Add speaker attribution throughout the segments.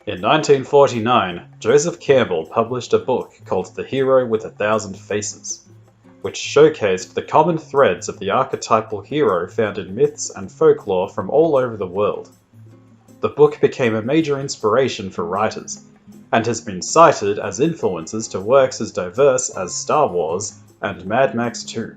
Speaker 1: In 1949, Joseph Campbell published a book called The Hero with a Thousand Faces, which showcased the common threads of the archetypal hero found in myths and folklore from all over the world. The book became a major inspiration for writers, and has been cited as influences to works as diverse as Star Wars and Mad Max 2.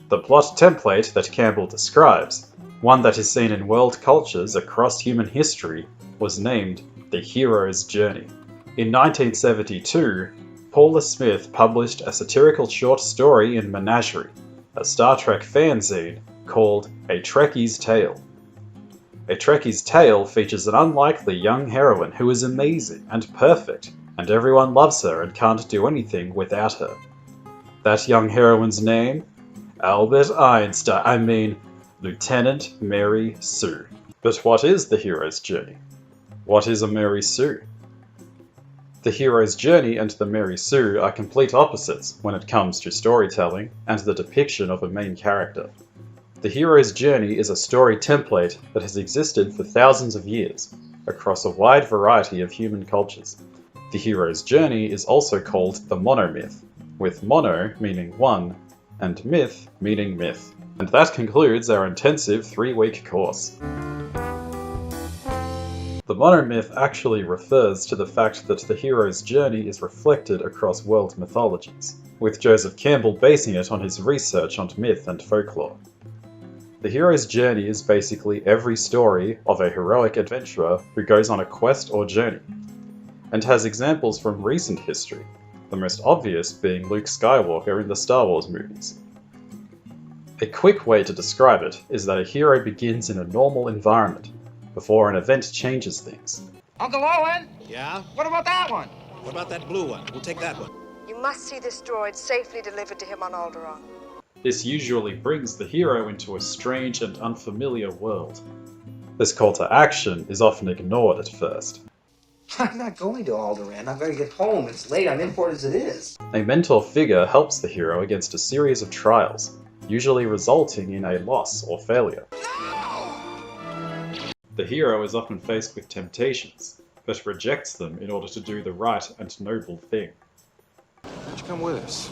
Speaker 1: The plot template that Campbell describes, one that is seen in world cultures across human history, was named The Hero's Journey. In 1972, Paula Smith published a satirical short story in Menagerie, a Star Trek fanzine called A Trekkie's Tale. A Trekkie's Tale features an unlikely young heroine who is amazing and perfect, and everyone loves her and can't do anything without her. That young heroine's name? Lieutenant Mary Sue. But what is the hero's journey? What is a Mary Sue? The hero's journey and the Mary Sue are complete opposites when it comes to storytelling and the depiction of a main character. The hero's journey is a story template that has existed for thousands of years, across a wide variety of human cultures. The hero's journey is also called the monomyth, with mono meaning one, and myth meaning myth. And that concludes our intensive 3-week course. The monomyth actually refers to the fact that the hero's journey is reflected across world mythologies, with Joseph Campbell basing it on his research on myth and folklore. The hero's journey is basically every story of a heroic adventurer who goes on a quest or journey, and has examples from recent history, the most obvious being Luke Skywalker in the Star Wars movies. A quick way to describe it is that a hero begins in a normal environment, before an event changes things.
Speaker 2: Uncle Owen?
Speaker 3: Yeah?
Speaker 2: What about that one?
Speaker 3: What about that blue one? We'll take that one.
Speaker 4: You must see this droid safely delivered to him on Alderaan.
Speaker 1: This usually brings the hero into a strange and unfamiliar world. This call to action is often ignored at first.
Speaker 5: I'm not going to Alderaan. I've got to get home. It's late. I'm in port as it is.
Speaker 1: A mentor figure helps the hero against a series of trials, usually resulting in a loss or failure. The hero is often faced with temptations, but rejects them in order to do the right and noble thing.
Speaker 6: Why'd you come with us?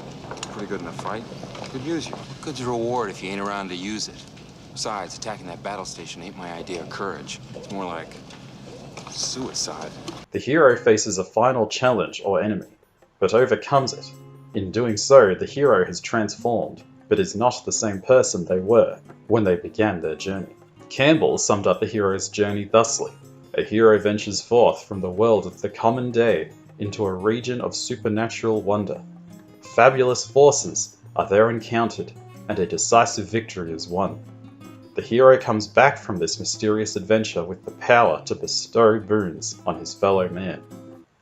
Speaker 6: Pretty good in a fight. Could use you.
Speaker 7: Good's a reward if you ain't around to use it. Besides, attacking that battle station ain't my idea of courage. It's more like suicide.
Speaker 1: The hero faces a final challenge or enemy, but overcomes it. In doing so, the hero has transformed, but is not the same person they were when they began their journey. Campbell summed up the hero's journey thusly: a hero ventures forth from the world of the common day into a region of supernatural wonder. Fabulous forces are there encountered, and a decisive victory is won. The hero comes back from this mysterious adventure with the power to bestow boons on his fellow man.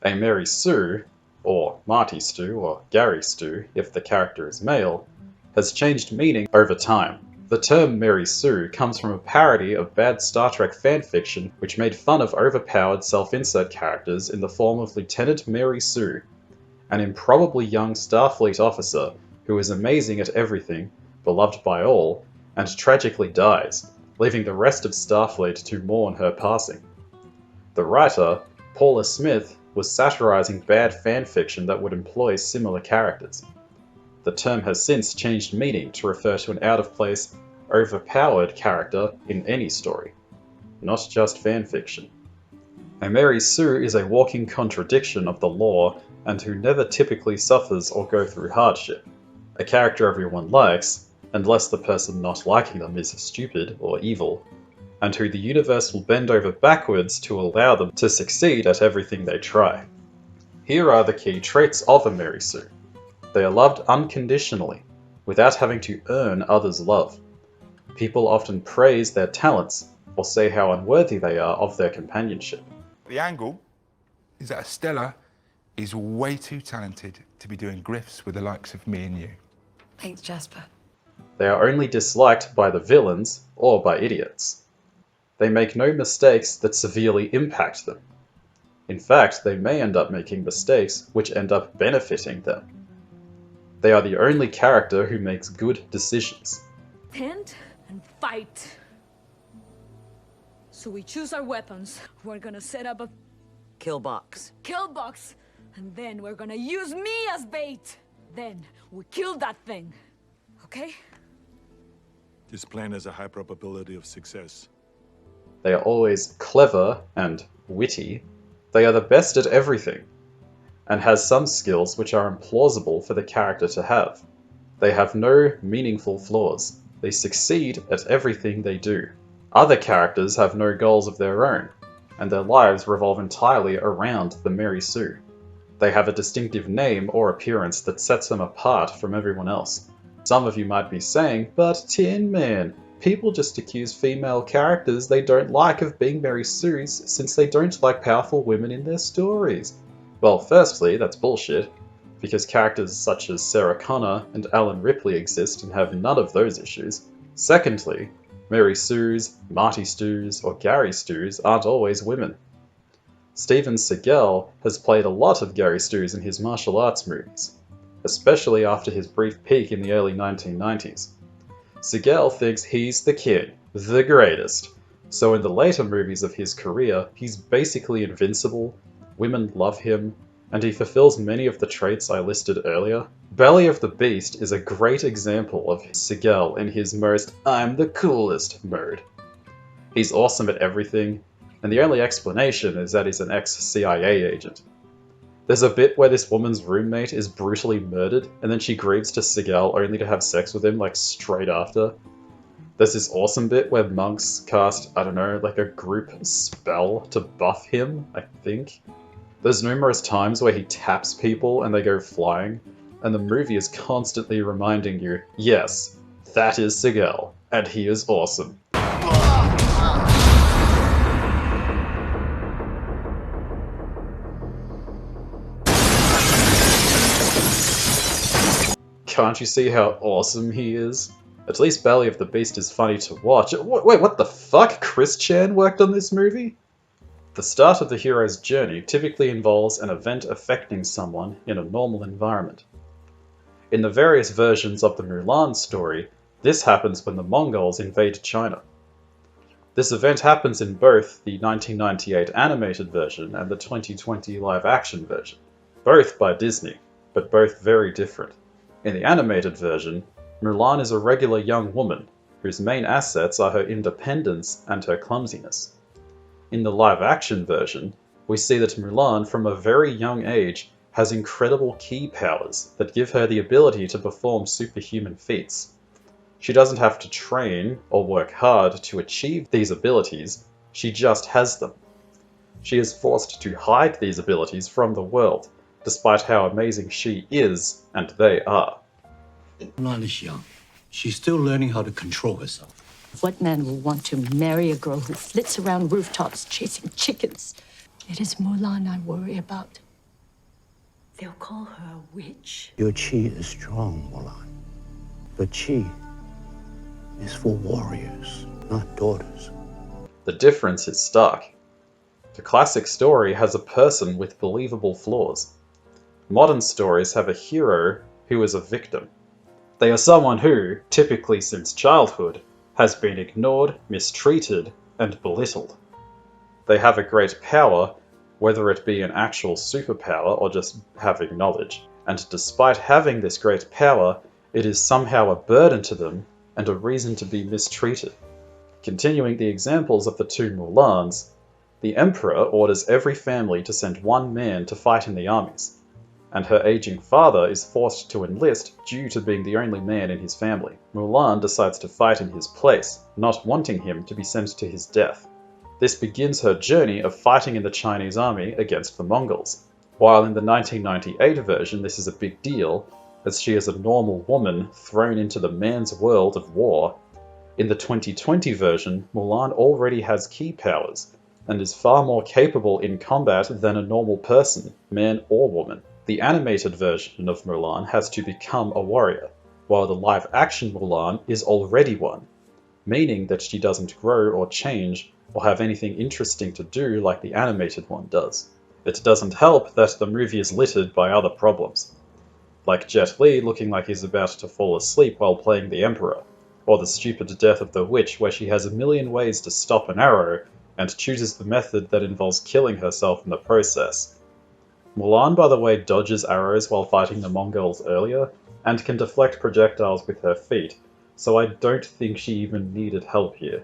Speaker 1: A Mary Sue, or Marty Stew, or Gary Stew if the character is male, has changed meaning over time. The term Mary Sue comes from a parody of bad Star Trek fanfiction which made fun of overpowered self-insert characters in the form of Lieutenant Mary Sue, an improbably young Starfleet officer who is amazing at everything, beloved by all, and tragically dies, leaving the rest of Starfleet to mourn her passing. The writer, Paula Smith, was satirizing bad fanfiction that would employ similar characters. The term has since changed meaning to refer to an out-of-place, overpowered character in any story, not just fanfiction. A Mary Sue is a walking contradiction of the law and who never typically suffers or go through hardship. A character everyone likes, unless the person not liking them is stupid or evil, and who the universe will bend over backwards to allow them to succeed at everything they try. Here are the key traits of a Mary Sue. They are loved unconditionally, without having to earn others' love. People often praise their talents, or say how unworthy they are of their companionship.
Speaker 8: The angle is that Estella is way too talented to be doing grifts with the likes of me and you.
Speaker 4: Thanks, Jasper.
Speaker 1: They are only disliked by the villains or by idiots. They make no mistakes that severely impact them. In fact, they may end up making mistakes which end up benefiting them. They are the only character who makes good decisions.
Speaker 9: Stand and fight. So we choose our weapons. We're gonna set up a... kill box.
Speaker 10: Kill box, and then we're gonna use me as bait. Then we kill that thing. Okay?
Speaker 11: This plan has a high probability of success.
Speaker 1: They are always clever and witty. They are the best at everything, and has some skills which are implausible for the character to have. They have no meaningful flaws. They succeed at everything they do. Other characters have no goals of their own, and their lives revolve entirely around the Mary Sue. They have a distinctive name or appearance that sets them apart from everyone else. Some of you might be saying, but Tin Man, people just accuse female characters they don't like of being Mary Sues since they don't like powerful women in their stories. Well, firstly, that's bullshit, because characters such as Sarah Connor and Alan Ripley exist and have none of those issues. Secondly, Mary Sues, Marty Stews, or Gary Stews aren't always women. Steven Seagal has played a lot of Gary Stews in his martial arts movies, especially after his brief peak in the early 1990s. Seagal thinks he's the king, the greatest, so in the later movies of his career, he's basically invincible, women love him, and he fulfills many of the traits I listed earlier. Belly of the Beast is a great example of Seagal in his most I'm the coolest mode. He's awesome at everything, and the only explanation is that he's an ex-CIA agent. There's a bit where this woman's roommate is brutally murdered, and then she grieves to Seagal only to have sex with him, like, straight after. There's this awesome bit where monks cast, I don't know, like a group spell to buff him, I think. There's numerous times where he taps people and they go flying, and the movie is constantly reminding you, yes, that is Seagal, and he is awesome. Can't you see how awesome he is? At least Belly of the Beast is funny to watch. Wait, what the fuck? Chris Chan worked on this movie? The start of the hero's journey typically involves an event affecting someone in a normal environment. In the various versions of the Mulan story, this happens when the Mongols invade China. This event happens in both the 1998 animated version and the 2020 live-action version, both by Disney, but both very different. In the animated version, Mulan is a regular young woman, whose main assets are her independence and her clumsiness. In the live-action version, we see that Mulan from a very young age has incredible ki powers that give her the ability to perform superhuman feats. She doesn't have to train or work hard to achieve these abilities, she just has them. She is forced to hide these abilities from the world, despite how amazing she is and they are.
Speaker 12: Mulan is young. She's still learning how to control herself.
Speaker 13: What man will want to marry a girl who flits around rooftops chasing chickens? It is Mulan I worry about. They'll call her a witch.
Speaker 12: Your chi is strong, Mulan. But chi is for warriors, not daughters.
Speaker 1: The difference is stark. The classic story has a person with believable flaws. Modern stories have a hero who is a victim. They are someone who, typically since childhood, has been ignored, mistreated, and belittled. They have a great power, whether it be an actual superpower or just having knowledge, and despite having this great power, it is somehow a burden to them and a reason to be mistreated. Continuing the examples of the two Mulans, the Emperor orders every family to send one man to fight in the armies, and her aging father is forced to enlist due to being the only man in his family. Mulan decides to fight in his place, not wanting him to be sent to his death. This begins her journey of fighting in the Chinese army against the Mongols. While in the 1998 version this is a big deal, as she is a normal woman thrown into the man's world of war, in the 2020 version, Mulan already has ki powers, and is far more capable in combat than a normal person, man or woman. The animated version of Mulan has to become a warrior, while the live-action Mulan is already one, meaning that she doesn't grow or change or have anything interesting to do like the animated one does. It doesn't help that the movie is littered by other problems, like Jet Li looking like he's about to fall asleep while playing the Emperor, or the stupid death of the witch where she has a million ways to stop an arrow, and chooses the method that involves killing herself in the process. Mulan, by the way, dodges arrows while fighting the Mongols earlier, and can deflect projectiles with her feet, so I don't think she even needed help here.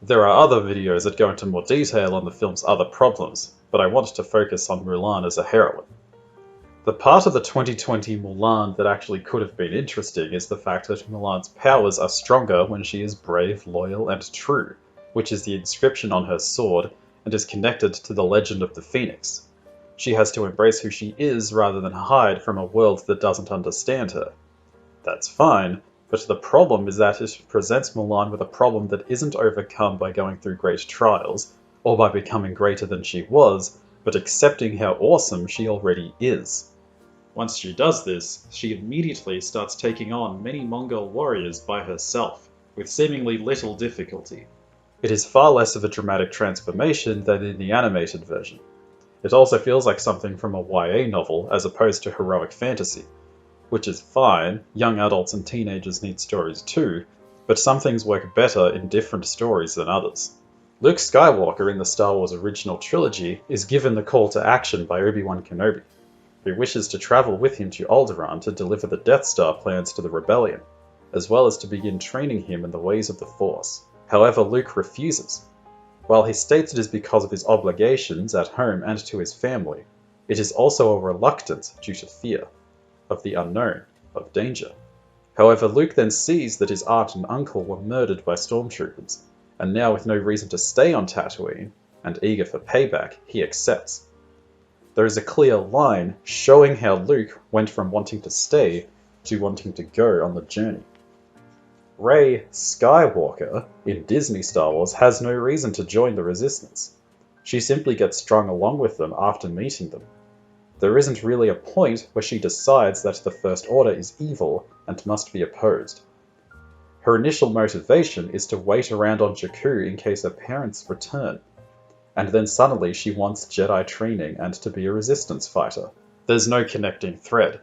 Speaker 1: There are other videos that go into more detail on the film's other problems, but I want to focus on Mulan as a heroine. The part of the 2020 Mulan that actually could have been interesting is the fact that Mulan's powers are stronger when she is brave, loyal, and true, which is the inscription on her sword and is connected to the legend of the Phoenix. She has to embrace who she is rather than hide from a world that doesn't understand her. That's fine, but the problem is that it presents Mulan with a problem that isn't overcome by going through great trials, or by becoming greater than she was, but accepting how awesome she already is. Once she does this, she immediately starts taking on many Mongol warriors by herself, with seemingly little difficulty. It is far less of a dramatic transformation than in the animated version. It also feels like something from a YA novel as opposed to heroic fantasy, which is fine. Young adults and teenagers need stories too, but some things work better in different stories than others. Luke Skywalker in the Star Wars original trilogy is given the call to action by Obi-Wan Kenobi, who wishes to travel with him to Alderaan to deliver the Death Star plans to the Rebellion, as well as to begin training him in the ways of the Force. However, Luke refuses. While he states it is because of his obligations at home and to his family, it is also a reluctance due to fear of the unknown, of danger. However, Luke then sees that his aunt and uncle were murdered by stormtroopers, and now with no reason to stay on Tatooine, and eager for payback, he accepts. There is a clear line showing how Luke went from wanting to stay to wanting to go on the journey. Rey Skywalker in Disney Star Wars has no reason to join the Resistance. She simply gets strung along with them after meeting them. There isn't really a point where she decides that the First Order is evil and must be opposed. Her initial motivation is to wait around on Jakku in case her parents return, and then suddenly she wants Jedi training and to be a Resistance fighter. There's no connecting thread.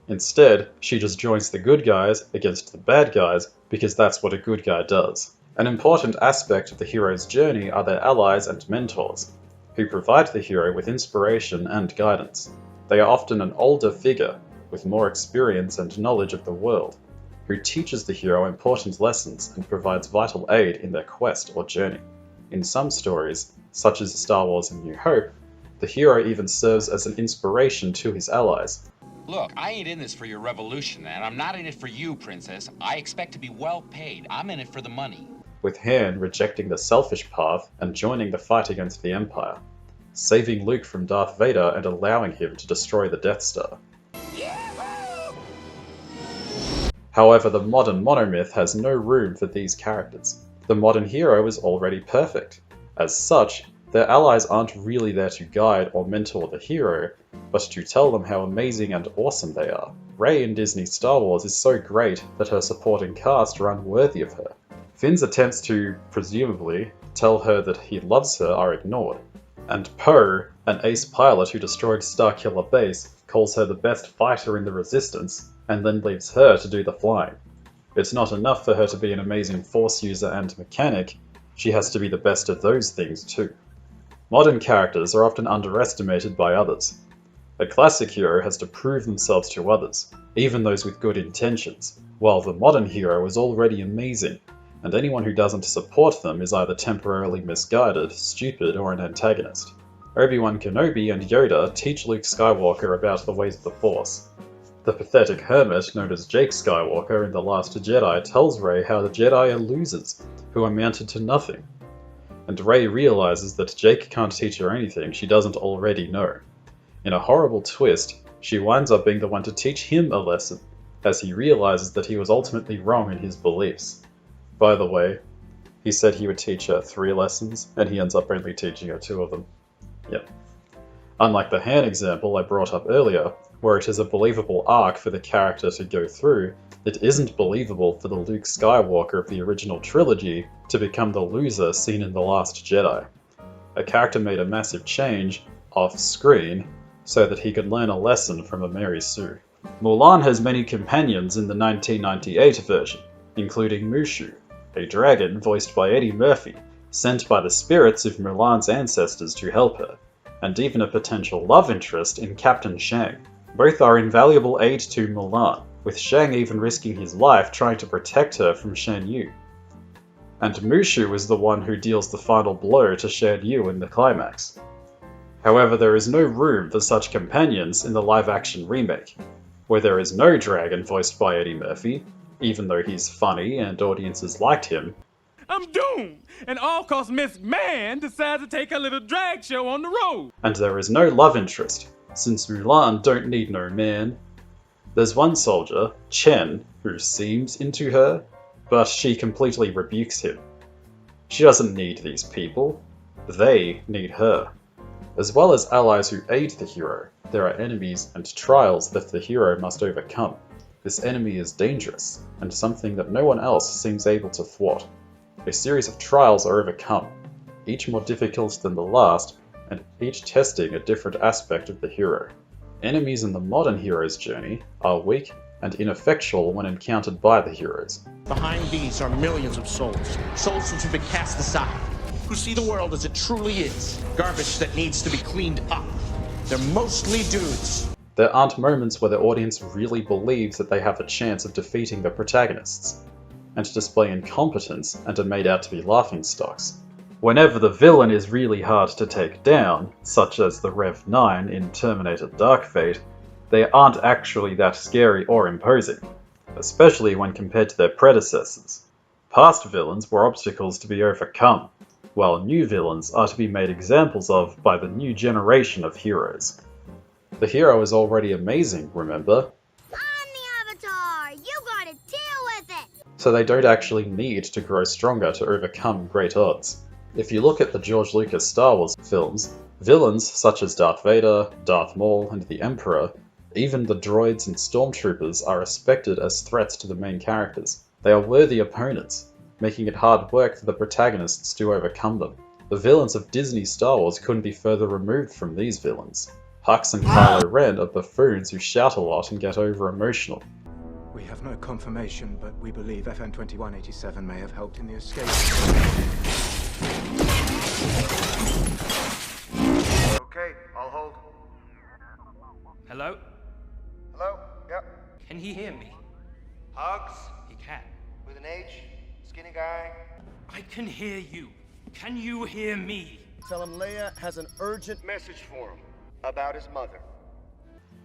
Speaker 1: Instead, she just joins the good guys against the bad guys because that's what a good guy does. An important aspect of the hero's journey are their allies and mentors, who provide the hero with inspiration and guidance. They are often an older figure, with more experience and knowledge of the world, who teaches the hero important lessons and provides vital aid in their quest or journey. In some stories, such as Star Wars A New Hope, the hero even serves as an inspiration to his allies.
Speaker 9: Look, I ain't in this for your revolution, and I'm not in it for you, Princess. I expect to be well paid. I'm in it for the money.
Speaker 1: With Han rejecting the selfish path and joining the fight against the Empire, saving Luke from Darth Vader and allowing him to destroy the Death Star. However, the modern monomyth has no room for these characters. The modern hero is already perfect. As such, their allies aren't really there to guide or mentor the hero, but to tell them how amazing and awesome they are. Rey in Disney Star Wars is so great that her supporting cast are unworthy of her. Finn's attempts to, presumably, tell her that he loves her are ignored, and Poe, an ace pilot who destroyed Starkiller Base, calls her the best fighter in the Resistance, and then leaves her to do the flying. It's not enough for her to be an amazing Force user and mechanic, she has to be the best of those things too. Modern characters are often underestimated by others. A classic hero has to prove themselves to others, even those with good intentions, while the modern hero is already amazing, and anyone who doesn't support them is either temporarily misguided, stupid, or an antagonist. Obi-Wan Kenobi and Yoda teach Luke Skywalker about the ways of the Force. The pathetic hermit known as Jake Skywalker in The Last Jedi tells Rey how the Jedi are losers, who amounted to nothing. And Rey realizes that Jake can't teach her anything she doesn't already know. In a horrible twist, she winds up being the one to teach him a lesson, as he realizes that he was ultimately wrong in his beliefs. By the way, he said he would teach her 3 lessons, and he ends up only teaching her 2 of them. Yep. Unlike the Han example I brought up earlier, where it is a believable arc for the character to go through, it isn't believable for the Luke Skywalker of the original trilogy to become the loser seen in The Last Jedi. A character made a massive change, off-screen, so that he could learn a lesson from a Mary Sue. Mulan has many companions in the 1998 version, including Mushu, a dragon voiced by Eddie Murphy, sent by the spirits of Mulan's ancestors to help her, and even a potential love interest in Captain Shang. Both are invaluable aid to Mulan, with Shang even risking his life trying to protect her from Shan Yu. And Mushu is the one who deals the final blow to Shan Yu in the climax. However, there is no room for such companions in the live-action remake, where there is no dragon voiced by Eddie Murphy, even though he's funny and audiences liked him.
Speaker 14: I'm doomed, and all cause Miss Man decides to take a little drag show on the road.
Speaker 1: And there is no love interest, since Mulan don't need no man. There's one soldier, Chen, who seems into her, but she completely rebukes him. She doesn't need these people, they need her. As well as allies who aid the hero, there are enemies and trials that the hero must overcome. This enemy is dangerous, and something that no one else seems able to thwart. A series of trials are overcome, each more difficult than the last, and each testing a different aspect of the hero. Enemies in the modern hero's journey are weak and ineffectual when encountered by the heroes.
Speaker 15: Behind these are millions of souls, souls which have been cast aside, who see the world as it truly is, garbage that needs to be cleaned up. They're mostly dudes.
Speaker 1: There aren't moments where the audience really believes that they have a chance of defeating the protagonists, and display incompetence and are made out to be laughingstocks. Whenever the villain is really hard to take down, such as the Rev 9 in Terminator Dark Fate, they aren't actually that scary or imposing, especially when compared to their predecessors. Past villains were obstacles to be overcome, while new villains are to be made examples of by the new generation of heroes. The hero is already amazing, remember? So they don't actually need to grow stronger to overcome great odds. If you look at the George Lucas Star Wars films, villains such as Darth Vader, Darth Maul, and the Emperor, even the droids and stormtroopers are respected as threats to the main characters. They are worthy opponents, making it hard work for the protagonists to overcome them. The villains of Disney Star Wars couldn't be further removed from these villains. Hux and Kylo Ren are buffoons who shout a lot and get over-emotional.
Speaker 16: We have no confirmation, but we believe FN 2187 may have helped in the escape.
Speaker 17: Okay, I'll hold.
Speaker 14: Hello?
Speaker 17: Hello? Yep.
Speaker 14: Can he hear me?
Speaker 17: Hugs?
Speaker 14: He can.
Speaker 17: With an H? Skinny guy?
Speaker 14: I can hear you. Can you hear me?
Speaker 17: Tell him Leia has an urgent message for him about his mother.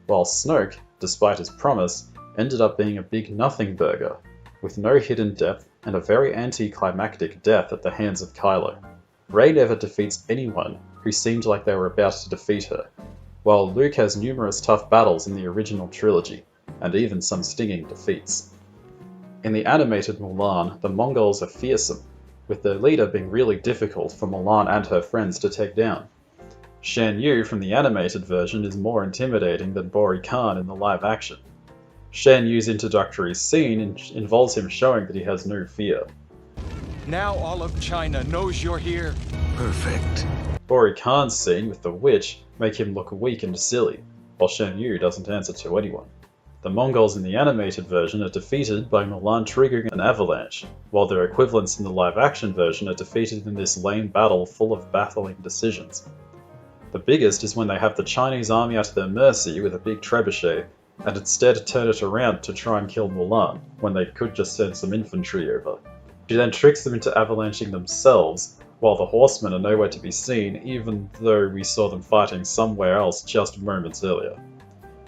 Speaker 1: While Snoke, despite his promise, ended up being a big nothing burger, with no hidden depth and a very anticlimactic death at the hands of Kylo. Rey never defeats anyone who seemed like they were about to defeat her, while Luke has numerous tough battles in the original trilogy, and even some stinging defeats. In the animated Mulan, the Mongols are fearsome, with their leader being really difficult for Mulan and her friends to take down. Shan Yu from the animated version is more intimidating than Bori Khan in the live action. Shan Yu's introductory scene involves him showing that he has no fear.
Speaker 14: Now all of China knows you're here.
Speaker 12: Perfect.
Speaker 1: Bori Khan's scene with the witch make him look weak and silly, while Shan Yu doesn't answer to anyone. The Mongols in the animated version are defeated by Mulan triggering an avalanche, while their equivalents in the live-action version are defeated in this lame battle full of baffling decisions. The biggest is when they have the Chinese army at their mercy with a big trebuchet, and instead turn it around to try and kill Mulan, when they could just send some infantry over. She then tricks them into avalanching themselves, while the horsemen are nowhere to be seen, even though we saw them fighting somewhere else just moments earlier.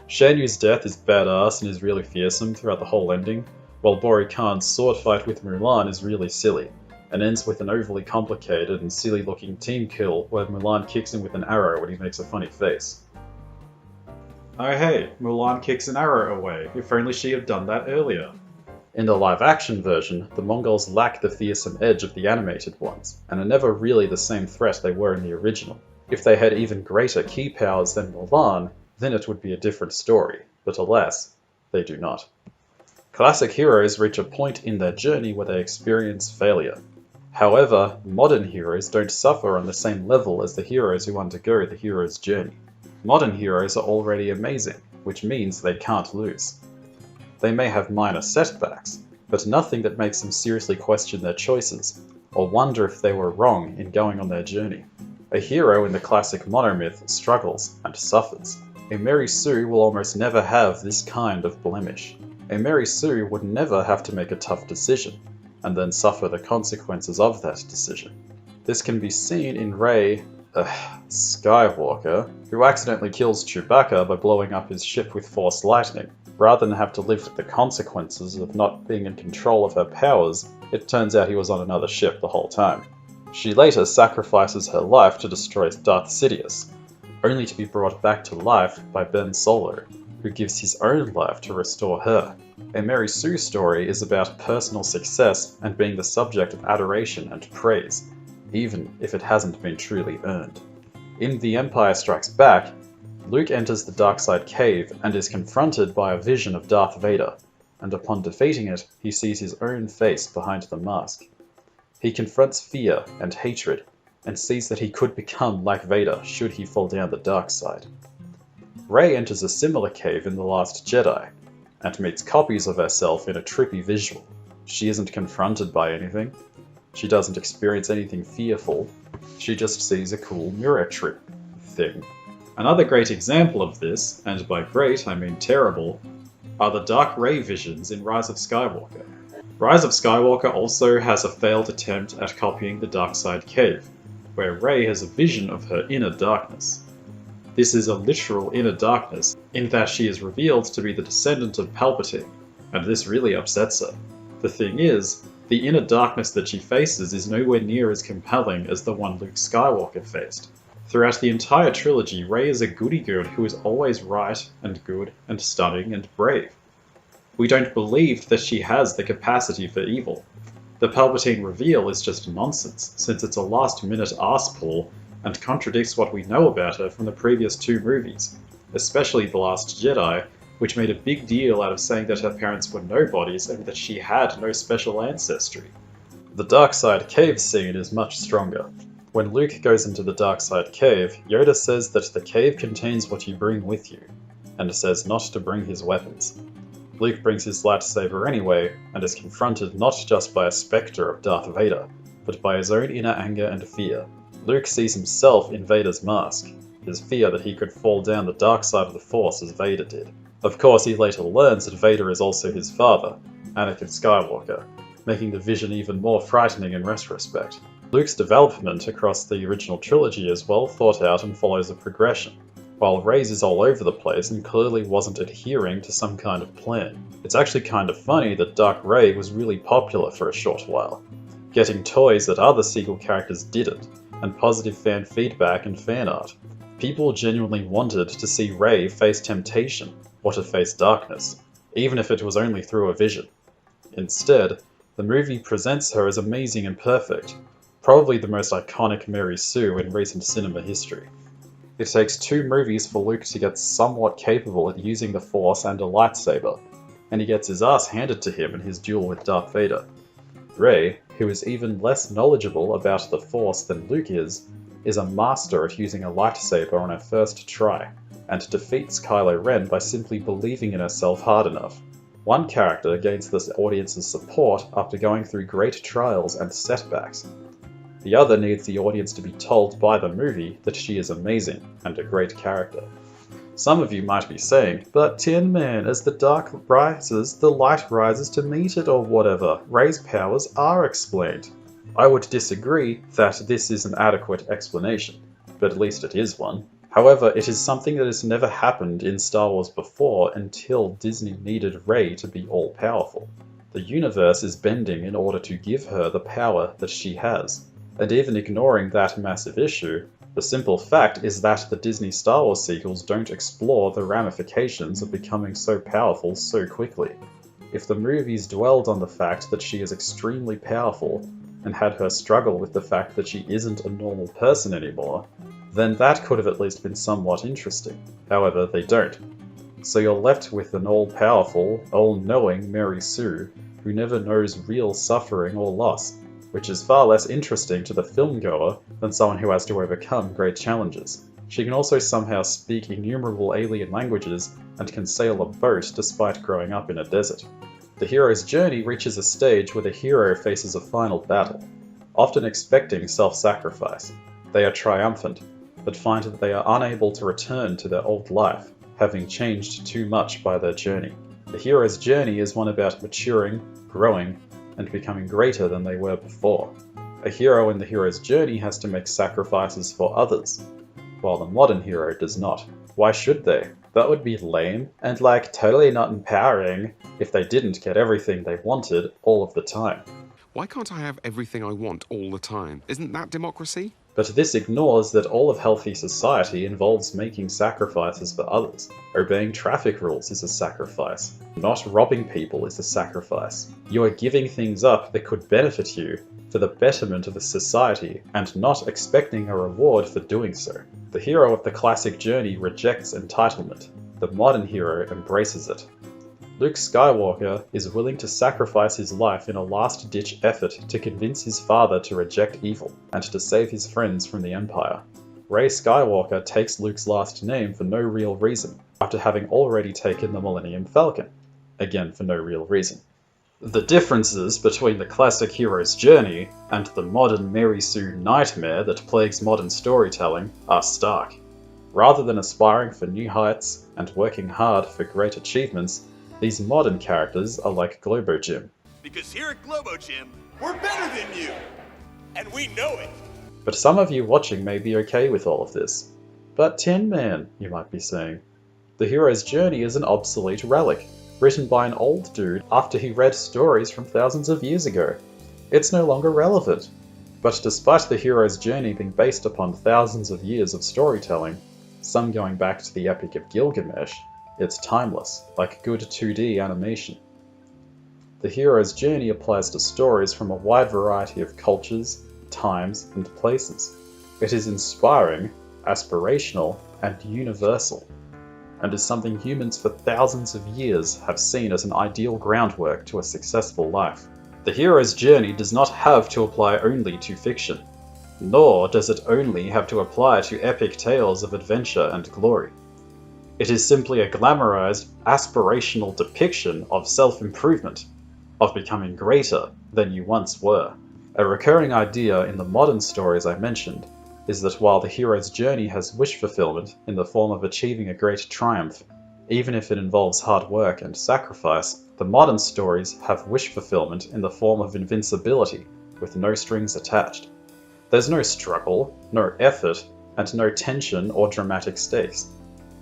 Speaker 1: Shan Yu's death is badass and is really fearsome throughout the whole ending, while Bori Khan's sword fight with Mulan is really silly, and ends with an overly complicated and silly looking team kill where Mulan kicks him with an arrow when he makes a funny face. Oh hey, Mulan kicks an arrow away, if only she had done that earlier. In the live-action version, the Mongols lack the fearsome edge of the animated ones, and are never really the same threat they were in the original. If they had even greater ki powers than Mulan, then it would be a different story, but alas, they do not. Classic heroes reach a point in their journey where they experience failure. However, modern heroes don't suffer on the same level as the heroes who undergo the hero's journey. Modern heroes are already amazing, which means they can't lose. They may have minor setbacks, but nothing that makes them seriously question their choices. or wonder if they were wrong in going on their journey. A hero in the classic monomyth struggles and suffers. A Mary Sue will almost never have this kind of blemish. A Mary Sue would never have to make a tough decision, and then suffer the consequences of that decision. This can be seen in Rey Skywalker, who accidentally kills Chewbacca by blowing up his ship with Force lightning. Rather than have to live with the consequences of not being in control of her powers, it turns out he was on another ship the whole time. She later sacrifices her life to destroy Darth Sidious, only to be brought back to life by Ben Solo, who gives his own life to restore her. A Mary Sue story is about personal success and being the subject of adoration and praise, even if it hasn't been truly earned. In The Empire Strikes Back, Luke enters the Darkside Cave and is confronted by a vision of Darth Vader, and upon defeating it, he sees his own face behind the mask. He confronts fear and hatred, and sees that he could become like Vader should he fall down the dark side. Rey enters a similar cave in The Last Jedi, and meets copies of herself in a trippy visual. She isn't confronted by anything. She doesn't experience anything fearful. She just sees a cool mirror trip thing. Another great example of this, and by great I mean terrible, are the Dark Rey visions in Rise of Skywalker. Rise of Skywalker also has a failed attempt at copying the Darkside Cave, where Rey has a vision of her inner darkness. This is a literal inner darkness, in that she is revealed to be the descendant of Palpatine, and this really upsets her. The thing is, the inner darkness that she faces is nowhere near as compelling as the one Luke Skywalker faced. Throughout the entire trilogy, Rey is a goody girl who is always right and good and stunning and brave. We don't believe that she has the capacity for evil. The Palpatine reveal is just nonsense, since it's a last-minute arsepull and contradicts what we know about her from the previous two movies, especially The Last Jedi, which made a big deal out of saying that her parents were nobodies and that she had no special ancestry. The Darkside Cave scene is much stronger. When Luke goes into the Darkside Cave, Yoda says that the cave contains what you bring with you, and says not to bring his weapons. Luke brings his lightsaber anyway, and is confronted not just by a spectre of Darth Vader, but by his own inner anger and fear. Luke sees himself in Vader's mask, his fear that he could fall down the dark side of the Force as Vader did. Of course, he later learns that Vader is also his father, Anakin Skywalker, making the vision even more frightening in retrospect. Luke's development across the original trilogy is well thought out and follows a progression, while Rey's is all over the place and clearly wasn't adhering to some kind of plan. It's actually kind of funny that Dark Rey was really popular for a short while, getting toys that other sequel characters didn't, and positive fan feedback and fan art. People genuinely wanted to see Rey face temptation, or to face darkness, even if it was only through a vision. Instead, the movie presents her as amazing and perfect, probably the most iconic Mary Sue in recent cinema history. It takes 2 movies for Luke to get somewhat capable at using the Force and a lightsaber, and he gets his ass handed to him in his duel with Darth Vader. Rey, who is even less knowledgeable about the Force than Luke is a master at using a lightsaber on her first try, and defeats Kylo Ren by simply believing in herself hard enough. One character gains the audience's support after going through great trials and setbacks. The other needs the audience to be told by the movie that she is amazing and a great character. Some of you might be saying, but Tin Man, as the dark rises, the light rises to meet it or whatever. Rey's powers are explained. I would disagree that this is an adequate explanation, but at least it is one. However, it is something that has never happened in Star Wars before until Disney needed Rey to be all-powerful. The universe is bending in order to give her the power that she has. And even ignoring that massive issue, the simple fact is that the Disney Star Wars sequels don't explore the ramifications of becoming so powerful so quickly. If the movies dwelled on the fact that she is extremely powerful, and had her struggle with the fact that she isn't a normal person anymore, then that could have at least been somewhat interesting. However, they don't. So you're left with an all-powerful, all-knowing Mary Sue who never knows real suffering or loss, which is far less interesting to the filmgoer than someone who has to overcome great challenges. She can also somehow speak innumerable alien languages and can sail a boat despite growing up in a desert. The hero's journey reaches a stage where the hero faces a final battle. often expecting self-sacrifice. They are triumphant, but find that they are unable to return to their old life, having changed too much by their journey. The hero's journey is one about maturing, growing, and becoming greater than they were before. A hero in the hero's journey has to make sacrifices for others, while the modern hero does not. Why should they? That would be lame, and totally not empowering if they didn't get everything they wanted all of the time.
Speaker 6: Why can't I have everything I want all the time? Isn't that democracy?
Speaker 1: But this ignores that all of healthy society involves making sacrifices for others. Obeying traffic rules is a sacrifice. Not robbing people is a sacrifice. You are giving things up that could benefit you for the betterment of a society and not expecting a reward for doing so. The hero of the classic journey rejects entitlement. The modern hero embraces it. Luke Skywalker is willing to sacrifice his life in a last-ditch effort to convince his father to reject evil and to save his friends from the Empire. Rey Skywalker takes Luke's last name for no real reason, after having already taken the Millennium Falcon, again for no real reason. The differences between the classic hero's journey and the modern Mary Sue nightmare that plagues modern storytelling are stark. Rather than aspiring for new heights and working hard for great achievements, these modern characters are like Globo Gym.
Speaker 18: Because here at Globo Gym, we're better than you! And we know it!
Speaker 1: But some of you watching may be okay with all of this. But Tin Man, you might be saying. The hero's journey is an obsolete relic, written by an old dude after he read stories from thousands of years ago. It's no longer relevant. But despite the hero's journey being based upon thousands of years of storytelling, some going back to the Epic of Gilgamesh, it's timeless, like good 2D animation. The hero's journey applies to stories from a wide variety of cultures, times, and places. It is inspiring, aspirational, and universal, and is something humans for thousands of years have seen as an ideal groundwork to a successful life. The hero's journey does not have to apply only to fiction, nor does it only have to apply to epic tales of adventure and glory. It is simply a glamorized, aspirational depiction of self-improvement, of becoming greater than you once were. A recurring idea in the modern stories I mentioned is that while the hero's journey has wish fulfillment in the form of achieving a great triumph, even if it involves hard work and sacrifice, the modern stories have wish fulfillment in the form of invincibility, with no strings attached. There's no struggle, no effort, and no tension or dramatic stakes.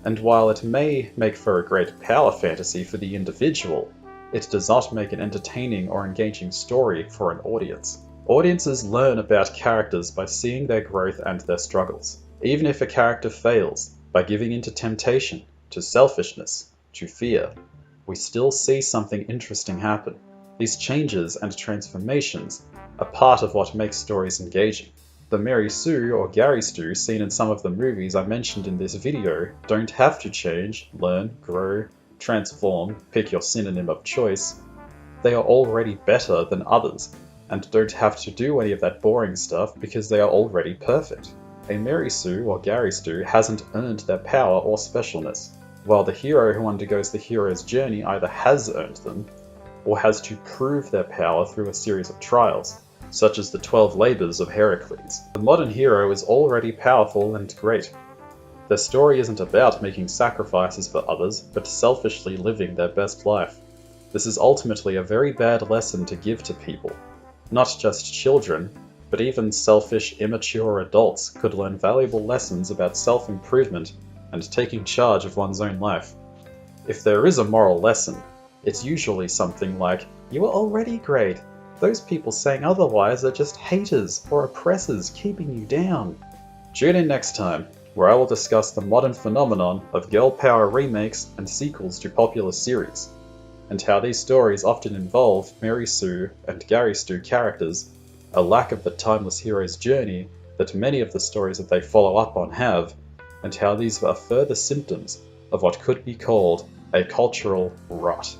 Speaker 1: And while it may make for a great power fantasy for the individual, it does not make an entertaining or engaging story for an audience. Audiences learn about characters by seeing their growth and their struggles. Even if a character fails, by giving in to temptation, to selfishness, to fear, we still see something interesting happen. These changes and transformations are part of what makes stories engaging. The Mary Sue or Gary Stu seen in some of the movies I mentioned in this video don't have to change, learn, grow, transform, pick your synonym of choice. They are already better than others, and don't have to do any of that boring stuff because they are already perfect. A Mary Sue or Gary Stu hasn't earned their power or specialness, while the hero who undergoes the hero's journey either has earned them, or has to prove their power through a series of trials, such as the 12 labors of Heracles. The modern hero is already powerful and great. Their story isn't about making sacrifices for others, but selfishly living their best life. This is ultimately a very bad lesson to give to people. Not just children, but even selfish, immature adults could learn valuable lessons about self-improvement and taking charge of one's own life. If there is a moral lesson, it's usually something like, "You are already great. Those people saying otherwise are just haters or oppressors keeping you down." Tune in next time, where I will discuss the modern phenomenon of girl power remakes and sequels to popular series, and how these stories often involve Mary Sue and Gary Stu characters, a lack of the timeless hero's journey that many of the stories that they follow up on have, and how these are further symptoms of what could be called a cultural rot.